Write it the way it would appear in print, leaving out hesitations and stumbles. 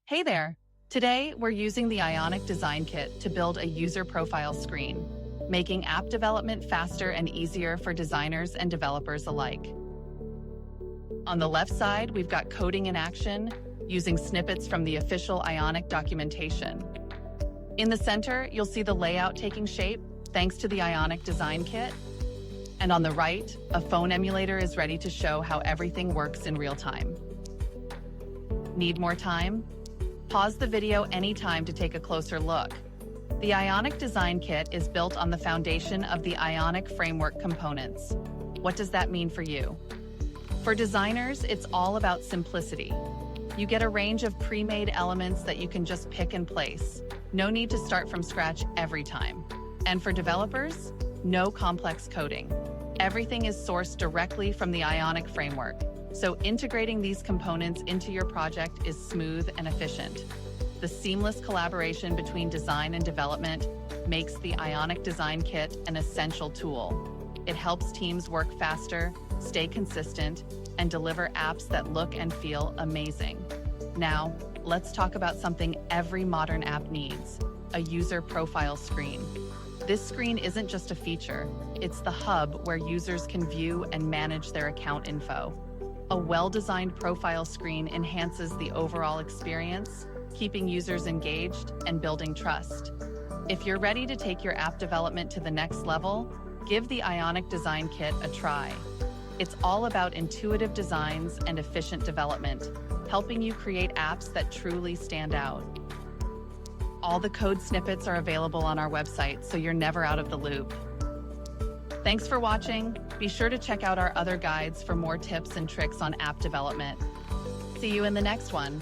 Hey there! Today, we're using the Ionic Design Kit to build a user profile screen, making app development faster and easier for designers and developers alike. On the left side, we've got coding in action, using snippets from the official Ionic documentation. In the center, you'll see the layout taking shape, thanks to the Ionic Design Kit. And on the right, a phone emulator is ready to show how everything works in real time. Need more time? Pause the video anytime to take a closer look. The Ionic Design Kit is built on the foundation of the Ionic framework components. What does that mean for you? For designers, it's all about simplicity. You get a range of pre-made elements that you can just pick and place. No need to start from scratch every time. And for developers, no complex coding. Everything is sourced directly from the Ionic framework, so integrating these components into your project is smooth and efficient. The seamless collaboration between design and development makes the Ionic Design Kit an essential tool. It helps teams work faster, stay consistent, and deliver apps that look and feel amazing. Now, let's talk about something every modern app needs: a user profile screen. This screen isn't just a feature, it's the hub where users can view and manage their account info. A well-designed profile screen enhances the overall experience, keeping users engaged and building trust. If you're ready to take your app development to the next level, give the Ionic Design Kit a try. It's all about intuitive designs and efficient development, helping you create apps that truly stand out. All the code snippets are available on our website, so you're never out of the loop. Thanks for watching. Be sure to check out our other guides for more tips and tricks on app development. See you in the next one.